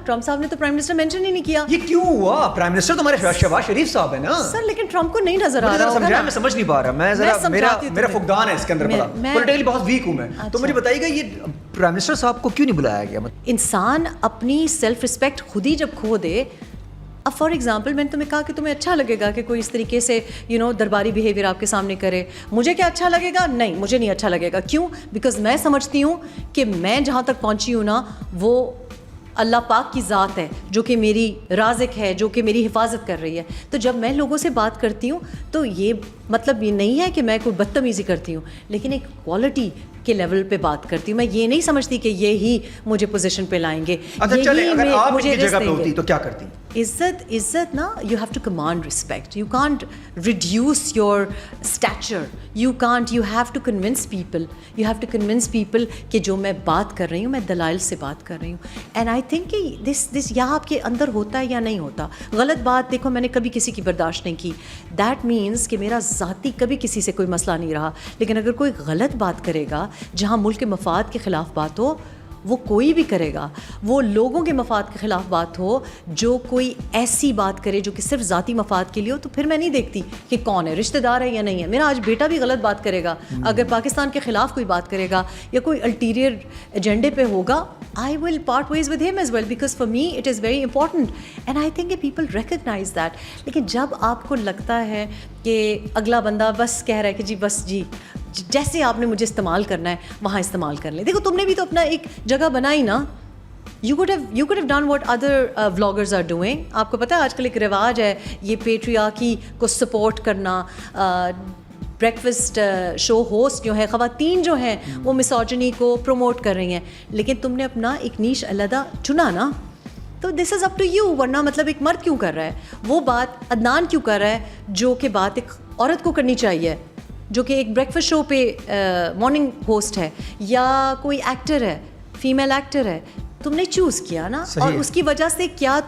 Trump صاحب نے تو پرائم منسٹر مینشن ہی نہیں کیا. یہ کیوں ہوا؟ پرائم منسٹر تو ہمارے شہباز شریف صاحب ہے نا سر, لیکن ٹرمپ کو نہیں نظر آ رہا ہوگا نا. میں سمجھ نہیں پا رہا, میں ذرا میرا فقدان ہے اس کے اندر, پولیٹیکلی بہت ویک ہوں میں. تو مجھے بتائیے گا یہ پرائم منسٹر صاحب کو کیوں نہیں بلایا گیا؟ انسان اپنی سیلف رسپیکٹ خود ہی جب کھو دے. اب فار ایگزامپل میں نے تمہیں کہا کہ تمہیں اچھا لگے گا کہ کوئی اس طریقے سے درباری بیہیویئر آپ کے سامنے کرے. مجھے کیا اچھا لگے گا؟ نہیں, مجھے نہیں اچھا لگے گا. کیوں؟ بیکاز میں سمجھتی ہوں کہ میں جہاں تک پہنچی ہوں نا وہ اللہ پاک کی ذات ہے جو کہ میری رازق ہے, جو کہ میری حفاظت کر رہی ہے. تو جب میں لوگوں سے بات کرتی ہوں تو یہ مطلب یہ نہیں ہے کہ میں کوئی بدتمیزی کرتی ہوں, لیکن ایک کوالٹی کے لیول پہ بات کرتی ہوں. میں یہ نہیں سمجھتی کہ یہی مجھے پوزیشن پہ لائیں گے. اچھا چلے, اگر آپ ان کی جگہ پہ ہوتی تو کیا کرتی؟ عزت نا, you have to command respect. You can't reduce your stature. You have to convince people. You have to convince people کہ جو میں بات کر رہی ہوں میں دلائل سے بات کر رہی ہوں. اینڈ آئی تھنک کہ دس یا آپ کے اندر ہوتا ہے یا نہیں ہوتا. غلط بات دیکھو میں نے کبھی کسی کی برداشت نہیں کی. دیٹ مینس کہ میرا ذاتی کبھی کسی سے کوئی مسئلہ نہیں رہا. لیکن اگر کوئی غلط بات کرے گا جہاں ملک کے مفاد کے خلاف بات ہو, وہ کوئی بھی کرے گا. وہ لوگوں کے مفاد کے خلاف بات ہو, جو کوئی ایسی بات کرے جو کہ صرف ذاتی مفاد کے لیے ہو, تو پھر میں نہیں دیکھتی کہ کون ہے, رشتہ دار ہے یا نہیں ہے. میرا آج بیٹا بھی غلط بات کرے گا, اگر پاکستان کے خلاف کوئی بات کرے گا یا کوئی الٹیریئر ایجنڈے پہ ہوگا, I will part ways with him as well because for me it is very important and I think that people recognize that. لیکن جب آپ کو لگتا ہے کہ اگلا بندہ بس کہہ رہا ہے کہ جی جیسے آپ نے مجھے استعمال کرنا ہے وہاں استعمال کر لیں. دیکھو تم نے بھی تو اپنا ایک جگہ بنائی نا. You could have done what other vloggers are doing. آپ کو پتہ ہے آج کل ایک رواج ہے یہ پیٹریارکی کو سپورٹ کرنا. بریکفسٹ شو ہوسٹ جو ہے, خواتین جو ہیں وہ مسوجنی کو پروموٹ کر رہی ہیں, لیکن تم نے اپنا ایک نیش علیحدہ چنا نا, تو دس از اپ ٹو یو. ورنہ مطلب ایک مرد کیوں کر رہا ہے وہ بات, عدنان کیوں کر رہا ہے جو کہ بات ایک عورت کو کرنی چاہیے, جو کہ ایک بریکفسٹ شو پہ مارننگ ہوسٹ ہے, یا کوئی ایکٹر ہے, فیمیل ایکٹر ہے. تم نے چوز کیا نا, اور اس کی وجہ سے کیا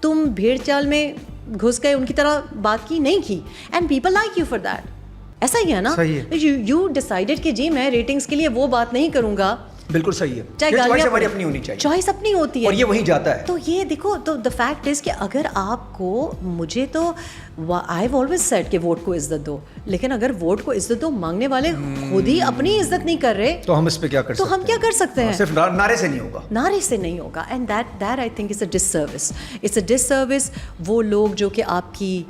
تم بھیڑ چال میں گھس گئے, ان کی طرح بات کی نہیں کی, and people like you for that. ایسا ہی ہے نا, یو ڈیسائیڈڈ کہ جی میں ریٹنگز کے لیے وہ بات نہیں کروں گا. بالکل صحیح ہے, چوائس ہماری اپنی ہونی چاہیے, چوائس اپنی ہوتی ہے اور یہ وہیں جاتا ہے. تو یہ دیکھو, تو دا فیکٹ از کہ اگر آپ کو, مجھے تو آئی ہیو آلویز سیڈ کہ ووٹ کو عزت دو, لیکن اگر ووٹ کو عزت دو مانگنے والے خود ہی اپنی عزت نہیں کر رہے تو ہم اس پہ کیا کر سکتے ہیں؟ تو ہم کیا کر سکتے ہیں؟ صرف نعرے سے نہیں ہوگا, نعرے سے نہیں ہوگا. And that I think is a disservice. It's a disservice. وہ لوگ جو کہ آپ کی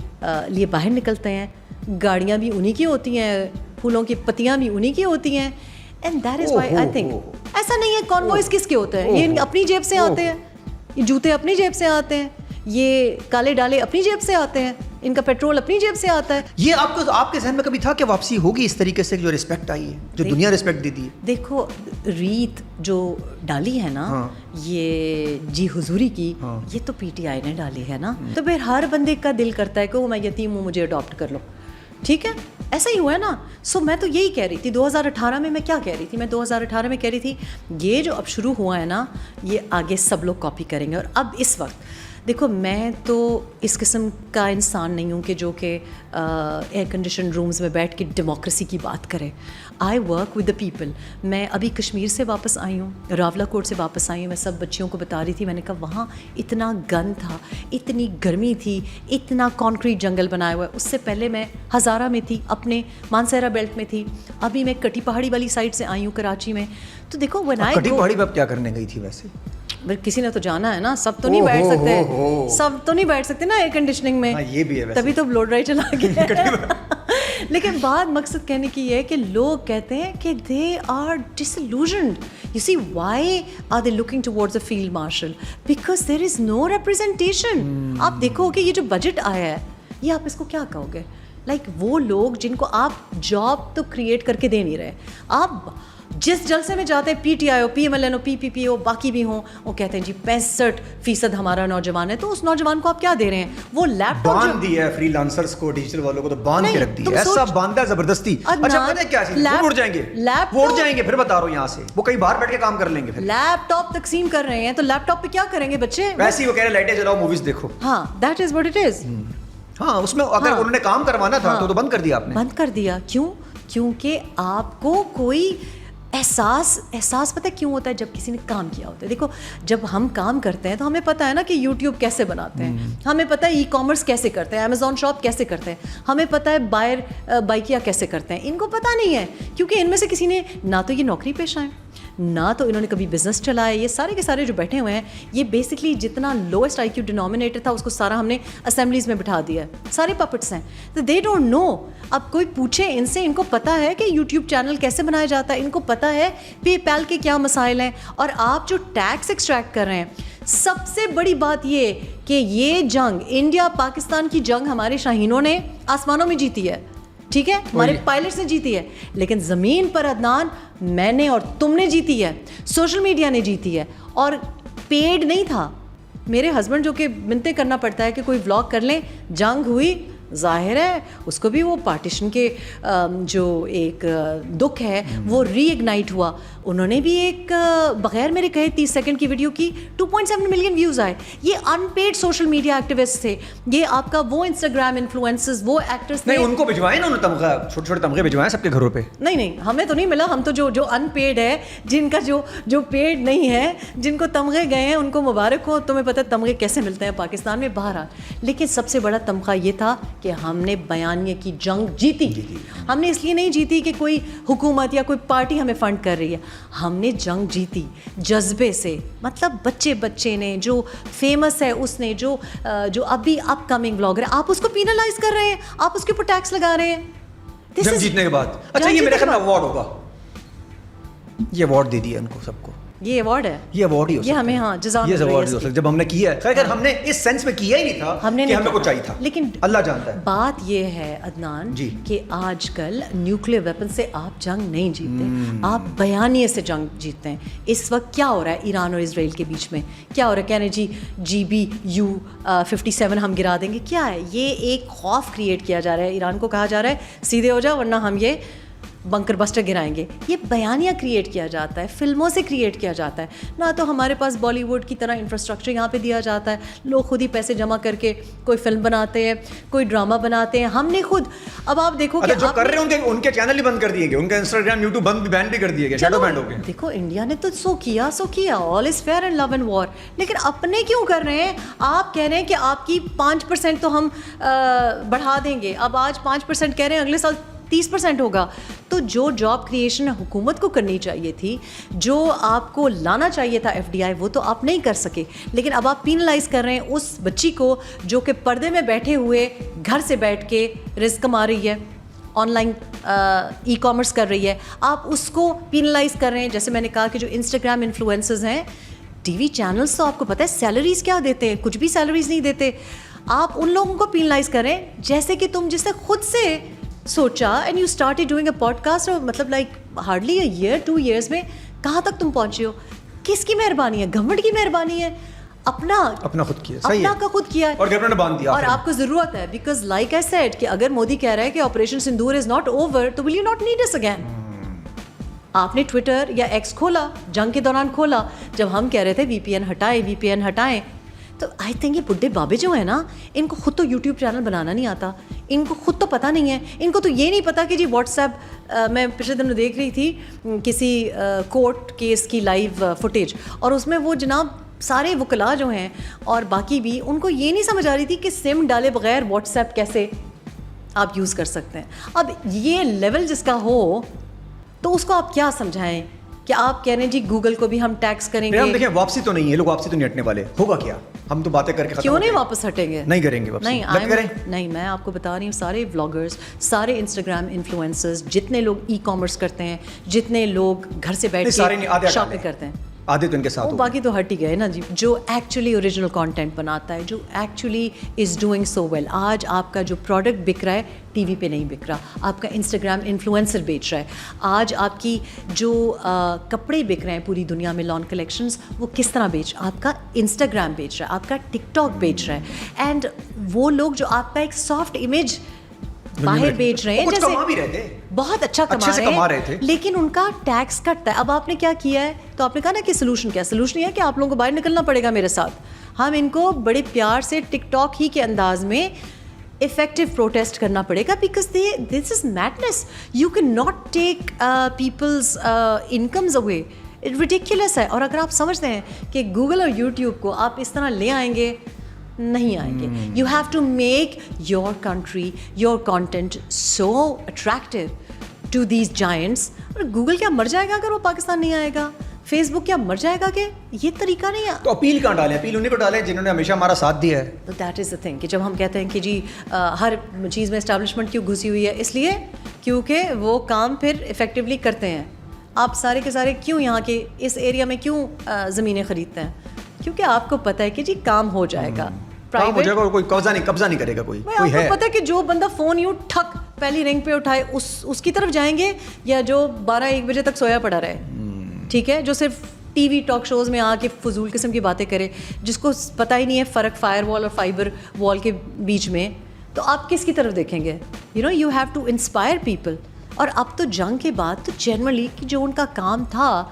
لیے باہر نکلتے ہیں, گاڑیاں بھی انہی کی ہوتی ہیں, پھولوں کی پتیاں بھی انہی کی ہوتی ہیں, and that is why I think ایسا نہیں ہے کانوائز کس کے ہوتے ہیں, یہ اپنی جیب سے آتے ہیں, یہ جوتے اپنی جیب سے آتے ہیں, یہ کالے ڈالے اپنی جیب سے آتے ہیں, ان کا پیٹرول اپنی جیب سے آتا ہے. یہ آپ کے ذہن میں کبھی تھا کہ واپسی ہوگی اس طریقے سے جو رسپیکٹ آئی ہے, جو دنیا رسپیکٹ دیتی ہے؟ دیکھو ریت جو ڈالی ہے نا یہ جی حضوری کی, یہ تو پی ٹی آئی نے ڈالی ہے نا, تو پھر ہر بندے کا دل کرتا ہے کہ وہ میں یتیم ہوں مجھے اڈاپٹ کر لو. ٹھیک ہے, ایسا ہی ہوا ہے نا. سو میں تو یہی کہہ رہی تھی 2018 میں کیا کہہ رہی تھی, میں 2018 میں کہہ رہی تھی یہ جو اب شروع ہوا ہے نا یہ آگے سب لوگ کاپی کریں گے. اور اب اس وقت دیکھو میں تو اس قسم کا انسان نہیں ہوں کہ جو کہ ایئر کنڈیشن رومز میں بیٹھ کے ڈیموکریسی کی بات کرے. I work with the people. میں ابھی کشمیر سے واپس آئی ہوں, راولا کوٹ سے واپس آئی ہوں. میں سب بچیوں کو بتا رہی تھی, میں نے کہا وہاں اتنا گند تھا, اتنی گرمی تھی, اتنا کانکریٹ جنگل بنایا ہوا ہے. اس سے پہلے میں ہزارہ میں تھی, اپنے مانسہرہ بیلٹ میں تھی, ابھی میں کٹی پہاڑی والی سائڈ سے آئی ہوں کراچی میں. تو دیکھو کٹی پہاڑی میں کیا کرنے گئی تھی ویسے؟ کسی نے تو جانا ہے نا, سب تو نہیں بیٹھ سکتے, سب تو نہیں بیٹھ سکتے نا ایئر کنڈیشننگ میں, یہ بھی ہے تبھی تو بلو ڈرائی چلا گیا. لیکن بات مقصد کہنے کی یہ ہے کہ لوگ کہتے ہیں کہ they are disillusioned. You see why are they looking towards a field marshal? Because there is no representation. آپ دیکھو کہ یہ جو بجٹ آیا ہے یہ آپ اس کو کیا کہو گے؟ لائک وہ لوگ جن کو آپ جاب تو کریٹ کر کے دے نہیں رہے, آپ جس جلسے میں جاتے ہیں, پی ٹی آئی ہو, پی ایم ایل این ہو, پی پی پی ہو, باقی بھی ہوں, وہ کہتے ہیں جی 65% ہمارا نوجوان ہے. تو اس نوجوان کو آپ کیا دے رہے ہیں؟ وہ لیپ ٹاپ باندھ دیا ہے فری لانسرز کو, ڈیجیٹل والوں کو تو باندھ کے رکھ دیا ہے, ایسا باندھا ہے زبردستی. اچھا پتہ ہے کیا چیز, وہ اڑ جائیں گے, وہ اڑ جائیں گے, پھر بتا رہا ہوں یہاں سے وہ کہیں باہر بیٹھ کے کام کر لیں گے. لیپ ٹاپ تقسیم کر رہے ہیں تو لیپ ٹاپ پہ کیا کریں گے بچے؟ ویسے ہی وہ کہہ رہے لائٹیں جلاؤ, موویز دیکھو. ہاں that is what it is. ہاں اس میں اگر انہوں نے کام کروانا تھا تو بند کر دیا آپ نے. بند کر دیا. کیوں؟ کیونکہ آپ کو کوئی احساس پتہ ہے کیوں ہوتا ہے؟ جب کسی نے کام کیا ہوتا ہے. دیکھو جب ہم کام کرتے ہیں تو ہمیں پتہ ہے نا کہ یوٹیوب کیسے بناتے ہیں, ہمیں پتہ ہے ای کامرس کیسے کرتے ہیں, امیزون شاپ کیسے کرتے ہیں, ہمیں پتہ ہے بائکیا کیسے کرتے ہیں. ان کو پتہ نہیں ہے کیونکہ ان میں سے کسی نے نہ تو یہ نوکری پیشہ ہیں, نہ تو انہوں نے کبھی بزنس چلایا. یہ سارے کے سارے جو بیٹھے ہوئے ہیں یہ بیسکلی جتنا لوئسٹ آئی کیو ڈینومینیٹر تھا اس کو سارا ہم نے اسمبلیز میں بٹھا دیا ہے, سارے پپٹس ہیں. تو دے ڈونٹ نو. اب کوئی پوچھے ان سے, ان کو پتہ ہے کہ یوٹیوب چینل کیسے بنایا جاتا ہے, ان کو پتہ ہے پے پیل کے کیا مسائل ہیں. اور آپ جو ٹیکس ایکسٹریکٹ کر رہے ہیں, سب سے بڑی بات یہ کہ یہ جنگ انڈیا پاکستان کی جنگ ہمارے شاہینوں نے آسمانوں میں جیتی ہے, ٹھیک ہے, ہمارے پائلٹس نے جیتی ہے, لیکن زمین پر عدنان میں نے اور تم نے جیتی ہے, سوشل میڈیا نے جیتی ہے. اور پیڈ نہیں تھا. میرے ہسبینڈ جو کہ منتیں کرنا پڑتا ہے کہ کوئی ولاگ کر لیں, جنگ ہوئی, ظاہر ہے اس کو بھی وہ پارٹیشن کے جو ایک دکھ ہے وہ ری ایگنائٹ ہوا. انہوں نے بھی ایک بغیر میرے کہے 30 سیکنڈ کی ویڈیو کی, 2.7 ملین ویوز آئے. یہ ان پیڈ سوشل میڈیا ایکٹیوسٹ تھے, یہ آپ کا وہ انسٹاگرام انفلوئنسز, وہ ایکٹرس تھے. نہیں ان کو بھجوائے نا, انہوں نے تمغہ, چھوٹے چھوٹے تمغے بھجوائے سب کے گھروں پہ. نہیں ہمیں تو نہیں ملا, ہم تو جو ان پیڈ ہے, جن کا جو پیڈ نہیں ہے, جن کو تمغے گئے ہیں ان کو مبارک ہو. تمہیں پتہ تمغے کیسے ملتے ہیں پاکستان میں. بہرحال لیکن سب سے بڑا تمغہ یہ تھا کہ ہم نے بیانیے کی جنگ جیتی. ہم نے اس لیے نہیں جیتی کہ کوئی حکومت یا کوئی پارٹی ہمیں فنڈ کر رہی ہے, ہم نے جنگ جیتی جذبے سے. مطلب بچے نے جو فیمس ہے, اس نے جو ابھی اپ کمنگ بلاگر ہے, آپ اس کو پینلائز کر رہے ہیں, آپ اس کے اوپر ٹیکس لگا رہے ہیں جنگ جیتنے کے بعد. اچھا یہ میرے خیال میں ایوارڈ ہوگا, یہ ایوارڈ دے دیا ان کو سب کو. یہ ایوارڈ ہے, یہ ایوارڈ ہی ہو یہ ہمیں, ہاں جزاک یہ ایوارڈ ہی ہو سکتا جب ہم نے کیا ہے. خیر ہم نے اس سینس میں کیا ہی نہیں تھا کہ ہمیں کو چاہیے تھا, لیکن اللہ جانتا ہے. بات یہ ہے عدنان کہ آج کل نیوکلیئر ویپن سے آپ جنگ نہیں جیتتے, آپ بیانیے سے جنگ جیتتے ہیں. اس وقت کیا ہو رہا ہے ایران اور اسرائیل کے بیچ میں, کیا ہو رہا ہے؟ کہنے GBU-57 ہم گرا دیں گے. کیا ہے یہ؟ ایک خوف کریٹ کیا جا رہا ہے. ایران کو کہا جا رہا ہے سیدھے ہو جاؤ ورنہ ہم یہ بنکر بسٹر گرائیں گے. یہ بیانیہ کریٹ کیا جاتا ہے, فلموں سے کریٹ کیا جاتا ہے. نہ تو ہمارے پاس بالی ووڈ کی طرح انفراسٹرکچر یہاں پہ دیا جاتا ہے. لوگ خود ہی پیسے جمع کر کے کوئی فلم بناتے ہیں, کوئی ڈرامہ بناتے ہیں. ہم نے خود, اب آپ دیکھو کہ جو کر رہے ہیں ان کے چینل ہی بند کر دیے گئے, ان کا انسٹاگرام یوٹیوب بین بھی کر دیے گئے, شیڈو بینڈ ہو گئے. دیکھو انڈیا نے تو سو کیا, all is fair and love and war. لیکن اپنے کیوں کر رہے ہیں؟ آپ کہہ رہے ہیں کہ آپ کی 5% تو ہم بڑھا دیں گے. اب آج 5% کہہ رہے ہیں, اگلے سال 30% ہوگا. تو جو جاب کریشن حکومت کو کرنی چاہیے تھی, جو آپ کو لانا چاہیے تھا FDI, وہ تو آپ نہیں کر سکے. لیکن اب آپ پینلائز کر رہے ہیں اس بچی کو جو کہ پردے میں بیٹھے ہوئے گھر سے بیٹھ کے رزق کما رہی ہے, آن لائن ای کامرس کر رہی ہے. آپ اس کو پینلائز کر رہے ہیں. جیسے میں نے کہا کہ جو انسٹاگرام انفلوئنسرز ہیں, ٹی وی چینلز تو آپ کو پتہ ہے سیلریز کیا دیتے ہیں, کچھ بھی سیلریز نہیں دیتے. آپ ان لوگوں کو پینلائز کریں جیسے کہ تم جس سے خود سے سوچا and you started doing a podcast, اور مطلب like hardly a year 2 years میں کہاں تک تم پہنچے ہو. کس کی مہربانی ہے؟ گورنمنٹ کی مہربانی ہے. اپنا خود کیا, اپنا کا خود کیا, اور گورنمنٹ نے باندھ دیا. اور آپ کو ضرورت ہے, بیکاز لائک آئی سیڈ کہ اگر مودی کہہ رہا ہے کہ operation Sindoor is not over, تو will you not need us again. آپ نے ٹویٹر یا ایکس کھولا, جنگ کے دوران کھولا, جب ہم کہہ رہے تھے VPN ہٹائیں. تو آئی تھنک یہ بڈھے بابے جو ہیں نا, ان کو خود تو یوٹیوب چینل بنانا نہیں آتا, ان کو خود تو پتہ نہیں ہے. ان کو تو یہ نہیں پتا کہ جی واٹس ایپ, میں پچھلے دنوں دیکھ رہی تھی کسی کورٹ کیس کی لائیو فوٹیج, اور اس میں وہ جناب سارے وکلاء جو ہیں اور باقی بھی, ان کو یہ نہیں سمجھ آ رہی تھی کہ سم ڈالے بغیر واٹس ایپ کیسے آپ یوز کر سکتے ہیں. اب یہ لیول جس کا ہو تو اس کو آپ کیا سمجھائیں کہ آپ کہہ رہے ہیں جی گوگل کو بھی ہم ٹیکس کریں گے. ہم دیکھیں واپسی تو نہیں ہے, لوگ واپسی تو نہیں ہٹنے والے. ہوگا کیا؟ ہم تو باتیں کر کے کیوں نہیں واپس ہٹیں گے؟ نہیں کریں گے واپسی. نہیں, میں آپ کو بتا رہی ہوں, سارے ولاگرز, سارے انسٹاگرام انفلوئنسرز, جتنے لوگ ای کامرس کرتے ہیں, جتنے لوگ گھر سے بیٹھ کے شاپنگ کرتے ہیں, آدھے تو ان کے ساتھ, باقی تو ہٹ ہی گئے نا جی. جو ایکچولی اوریجنل کانٹینٹ بناتا ہے, جو actually is doing so well. آج آپ کا جو پروڈکٹ بک رہا ہے ٹی وی پہ نہیں بک رہا, آپ کا انسٹاگرام انفلوئنسر بیچ رہا ہے. آج آپ کی جو کپڑے بک رہے ہیں پوری دنیا میں, لان کلیکشنز, وہ کس طرح آپ کا انسٹاگرام بیچ رہا ہے, آپ کا ٹک ٹاک بیچ رہا ہے. اینڈ وہ لوگ جو آپ کا ایک سافٹ امیج باہر بیچ رہے ہیں, جیسے بہت اچھا کما رہے ہیں, لیکن ان کا ٹیکس کٹتا ہے. اب آپ نے کیا کیا ہے, تو آپ نے کہا نا کہ سلوشن کیا؟ سلوشن یہ ہے کہ آپ لوگوں کو باہر نکلنا پڑے گا میرے ساتھ. ہم ان کو بڑے پیار سے ٹک ٹاک ہی کے انداز میں effective protest کرنا پڑے گا, because this is madness. You cannot take people's incomes away. Ridiculous ہے. اور اگر آپ سمجھتے ہیں کہ گوگل اور یوٹیوب کو آپ اس طرح لے آئیں گے, نہیں آئیں گے. You have to make your country, your content so attractive to these giants. اور گوگل کیا مر جائے گا اگر وہ پاکستان نہیں آئے گا؟ فیس بک کیا مر جائے گا کہ یہ طریقہ نہیں ہے؟ تو اپیل کہاں ڈالیں؟ اپیل انہیں کو ڈالیں جنہوں نے ہمیشہ ہمارا ساتھ دیا ہے. تو دیٹ از دا تھنگ کہ جب ہم کہتے ہیں کہ جی ہر چیز میں اسٹیبلشمنٹ کیوں گھسی ہوئی ہے, اس لیے کیونکہ وہ کام پھر افیکٹولی کرتے ہیں. آپ سارے کے سارے کیوں یہاں کے اس ایریا میں کیوں زمینیں خریدتے ہیں؟ کیونکہ آپ کو پتہ ہے کہ جی کام ہو جائے گا, کام ہو جائے گا, کوئی قبضہ نہیں کرے گا کوئی. آپ کو پتہ ہے کہ جو بندہ فون یوں ٹھک پہلی رنگ پہ اٹھائے اس کی طرف جائیں گے, یا جو 12-1 بجے تک سویا پڑا رہے, ٹھیک ہے, جو صرف ٹی وی ٹاک شوز میں آ کے فضول قسم کی باتیں کرے, جس کو پتہ ہی نہیں ہے فرق فائر وال اور فائبر وال کے بیچ میں, تو آپ کس کی طرف دیکھیں گے؟ You have to inspire people. اور اب تو جنگ کے بعد تو جنرلی کہ جو ان کا کام تھا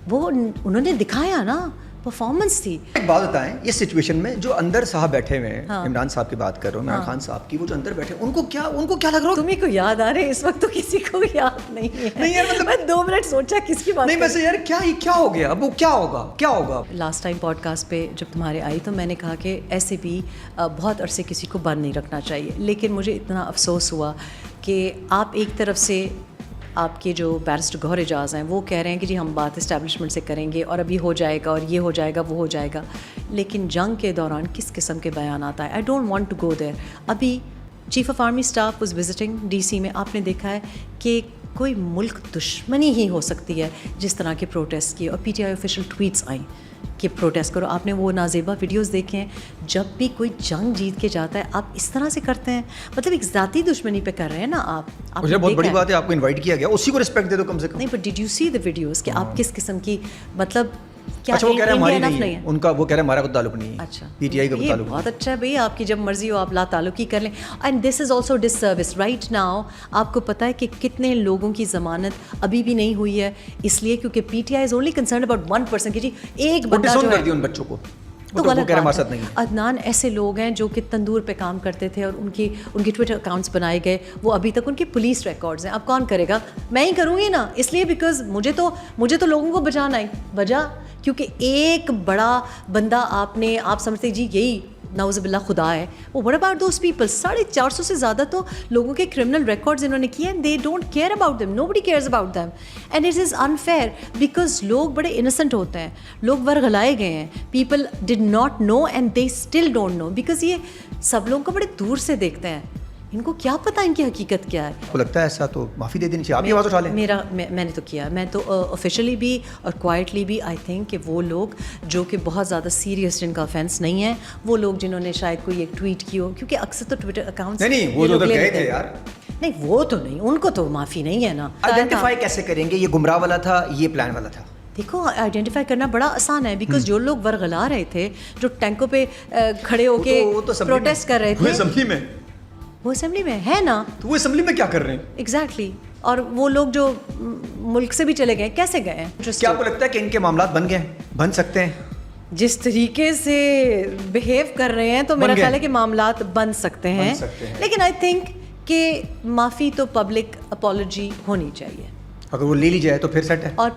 وہ انہوں نے دکھایا نا, پرفارمنس تھی. ایک بات بتائیں, اس سچویشن میں جو اندر صاحب بیٹھے ہوئے ہیں, عمران صاحب کی بات کر رہا ہوں, عمران خان صاحب کی, وہ جو اندر بیٹھے ان کو کیا لگ رہا؟ تمہیں کو یاد آ رہے اس وقت؟ تو کسی کو یاد نہیں ہے. نہیں یار, مطلب میں 2 منٹ سوچا کس کی بات نہیں, ویسے یار کیا ہو گیا اب, وہ کیا ہوگا؟ لاسٹ ٹائم پوڈ کاسٹ پہ جب تمہارے آئی تو میں نے کہا کہ ایسے بھی بہت عرصے کسی کو بند نہیں رکھنا چاہیے, لیکن مجھے اتنا افسوس ہوا کہ آپ ایک طرف سے آپ کے جو بیرسٹر گوہر اعجاز ہیں وہ کہہ رہے ہیں کہ جی ہم بات اسٹیبلشمنٹ سے کریں گے اور ابھی ہو جائے گا اور یہ ہو جائے گا وہ ہو جائے گا, لیکن جنگ کے دوران کس قسم کے بیانات آئے. I don't want to go there. ابھی chief of army staff was visiting DC میں, آپ نے دیکھا ہے کہ کوئی ملک دشمنی ہی ہو سکتی ہے جس طرح کے پروٹیسٹ کیے, اور PTI آفیشیل ٹویٹس آئیں کہ پروٹیسٹ کرو. آپ نے وہ نازیبا ویڈیوز دیکھے ہیں, جب بھی کوئی جنگ جیت کے جاتا ہے آپ اس طرح سے کرتے ہیں, مطلب ایک ذاتی دشمنی پہ کر رہے ہیں نا آپ. مجھے بہت بڑی بات ہے, آپ کو انوائٹ کیا گیا, اسی کو رسپیکٹ دے دو کم سے کم. نہیں, but did you see the videos کہ آپ کس قسم کی, مطلب کیا اچھا وہ کہہ رہے ہیں ہماری نہیں ہے, ان کا وہ کہہ رہے ہیں ہمارا کوئی تعلق نہیں ہے. اچھا PTI کا تعلق. بہت اچھا ہے بھائی, آپ کی جب مرضی ہو آپ لا تعلقی کر لیں. And this is also disservice right now. آپ کو پتہ ہے کہ کتنے لوگوں کی ضمانت ابھی بھی نہیں ہوئی ہے, اس لیے کیونکہ PTI is only concerned about 1% کہ جی ایک بندہ جو ہے ان بچوں کو, تو غلط بات ہے. عدنان ایسے لوگ ہیں جو کہ تندور پہ کام کرتے تھے اور ان کی ٹویٹر اکاؤنٹس بنائے گئے, وہ ابھی تک ان کی پولیس ریکارڈز ہیں. اب کون کرے گا؟ میں ہی کروں گی نا, اس لیے بیکاز مجھے تو لوگوں کو بچانا ہے وجہ, کیونکہ ایک بڑا بندہ آپ سمجھتے جی یہی نعوذ باللہ خدا ہے, وہ what about those people? 450 سے زیادہ تو لوگوں کے کرمنل ریکارڈز انہوں نے کیے ہیں, they don't care about them, nobody cares about them, and it is unfair because لوگ بڑے innocent ہوتے ہیں, لوگ ورغلائے گئے ہیں, people did not know and they still don't know because یہ سب لوگوں کو بڑے دور سے دیکھتے ہیں, ان کو کیا پتہ ان کی حقیقت کیا ہے. کو لگتا ہے ایسا تو معافی دے دینی چاہیے, آپ کی آواز اٹھا لیں. میں نے تو کیا, میں تو آفیشلی بھی اور کوائٹلی بھی آئی تھنک کہ وہ لوگ جو کہ بہت زیادہ سیریس جن کا آفینس نہیں ہے, وہ لوگ جنہوں نے شاید کوئی ایک ٹویٹ کی ہو, کیونکہ اکثر تو ٹویٹر اکاؤنٹس نہیں وہ جو گئے تھے یار, نہیں وہ تو نہیں, ان کو تو معافی نہیں ہے نا. آئیڈینٹیفائی کیسے کریں گے یہ گمراہ والا تھا یہ پلان والا تھا؟ دیکھو آئیڈینٹیفائی کرنا بڑا آسان ہے, بیکاز جو لوگ ورغلا رہے تھے, جو ٹینکوں پہ کھڑے ہو کے پروٹیسٹ کر رہے تھے, وہ اسمبلی میں ہے نا, تو وہ اسمبلی میں کیا کر رہے ہیں ایگزیکٹلی. اور وہ لوگ جو ملک سے بھی چلے گئے, کیسے گئے ہیں؟ کیا آپ کو لگتا ہے کہ ان کے معاملات بن سکتے ہیں؟ جس طریقے سے بہیو کر رہے ہیں تو میرا خیال ہے کہ معاملات بن سکتے ہیں, لیکن آئی تھنک کہ معافی تو پبلک اپالوجی ہونی چاہیے, اگر وہ لے لی جائے تو پھر سیٹ ہے. اور